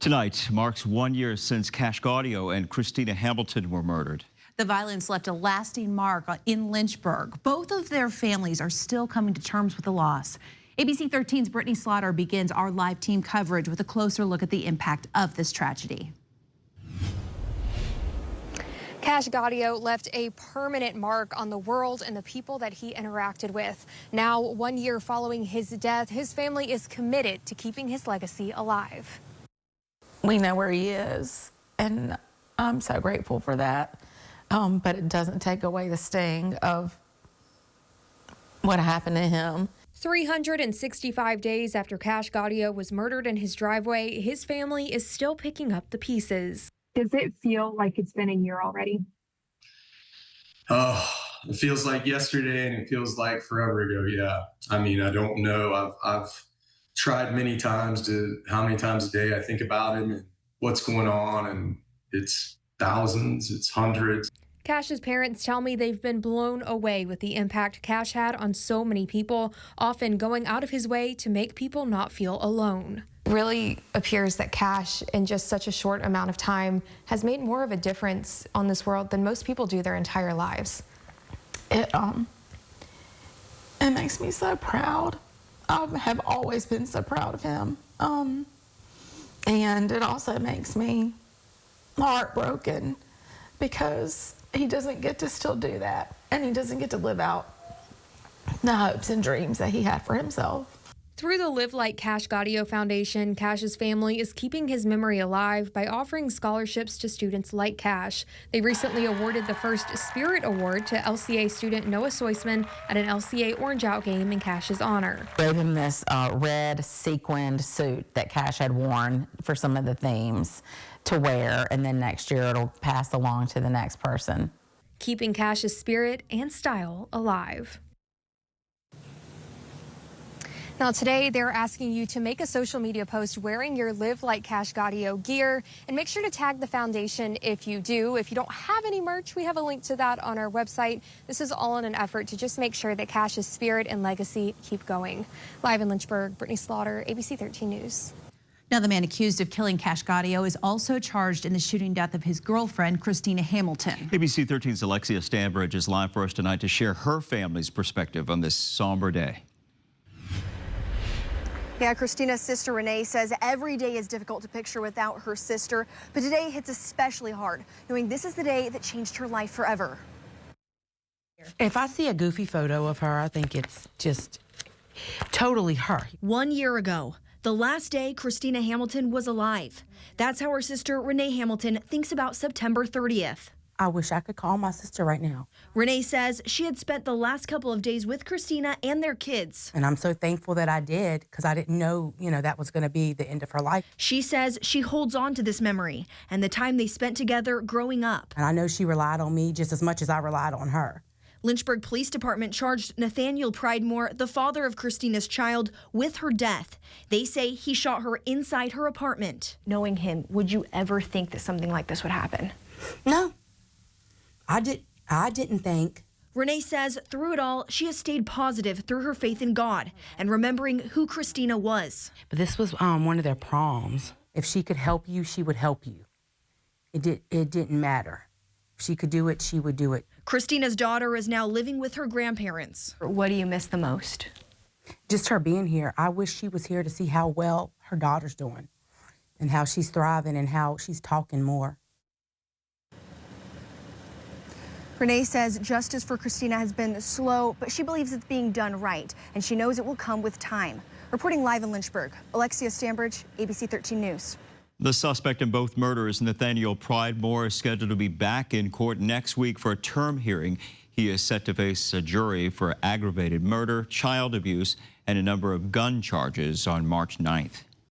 Tonight marks 1 year since Cash Gaudio and Christina Hamilton were murdered. The violence left a lasting mark in Lynchburg. Both of their families are still coming to terms with the loss. ABC 13's Brittany Slaughter begins our live team coverage with a closer look at the impact of this tragedy. Cash Gaudio left a permanent mark on the world and the people that he interacted with. Now, 1 year following his death, his family is committed to keeping his legacy alive. We know where he is, and I'm so grateful for that. But it doesn't take away the sting of what happened to him. 365 days after Cash Gaudio was murdered in his driveway, his family is still picking up the pieces. Does it feel like it's been a year already? Oh, it feels like yesterday and it feels like forever ago. Yeah. I mean, I don't know. I've tried many times to how many times a day I think about him and what's going on, and it's thousands, it's hundreds. Cash's parents tell me they've been blown away with the impact Cash had on so many people, often going out of his way to make people not feel alone. It really appears that Cash, in just such a short amount of time, has made more of a difference on this world than most people do their entire lives. It makes me so proud. I have always been so proud of him. And it also makes me heartbroken because he doesn't get to still do that, and he doesn't get to live out the hopes and dreams that he had for himself. Through the Live Like Cash Gaudio Foundation, Cash's family is keeping his memory alive by offering scholarships to students like Cash. They recently awarded the first Spirit Award to LCA student Noah Soisman at an LCA Orange Out game in Cash's honor. Gave him this red sequined suit that Cash had worn for some of the themes to wear, and then next year it'll pass along to the next person. Keeping Cash's spirit and style alive. Now today, they're asking you to make a social media post wearing your Live Like Cash Gaudio gear, and make sure to tag the foundation if you do. If you don't have any merch, we have a link to that on our website. This is all in an effort to just make sure that Cash's spirit and legacy keep going. Live in Lynchburg, Brittany Slaughter, ABC 13 News. Now, the man accused of killing Cash Gaudio is also charged in the shooting death of his girlfriend, Christina Hamilton. ABC 13's Alexia Stanbridge is live for us tonight to share her family's perspective on this somber day. Yeah, Christina's sister Renee says every day is difficult to picture without her sister, but today hits especially hard, knowing this is the day that changed her life forever. If I see a goofy photo of her, I think it's just totally her. 1 year ago, the last day Christina Hamilton was alive. That's how her sister Renee Hamilton thinks about September 30th. I wish I could call my sister right now. Renee says she had spent the last couple of days with Christina and their kids. And I'm so thankful that I did, because I didn't know, that was going to be the end of her life. She says she holds on to this memory and the time they spent together growing up. And I know she relied on me just as much as I relied on her. Lynchburg Police Department charged Nathaniel Pridemore, the father of Christina's child, with her death. They say he shot her inside her apartment. Knowing him, would you ever think that something like this would happen? No. I didn't think. Renee says through it all, she has stayed positive through her faith in God and remembering who Christina was. But this was one of their proms. If she could help you, she would help you. It didn't matter. If she could do it, she would do it. Christina's daughter is now living with her grandparents. What do you miss the most? Just her being here. I wish she was here to see how well her daughter's doing and how she's thriving and how she's talking more. Renee says justice for Christina has been slow, but she believes it's being done right, and she knows it will come with time. Reporting live in Lynchburg, Alexia Stanbridge, ABC 13 News. The suspect in both murders, Nathaniel Pridemore, is scheduled to be back in court next week for a term hearing. He is set to face a jury for aggravated murder, child abuse, and a number of gun charges on March 9th.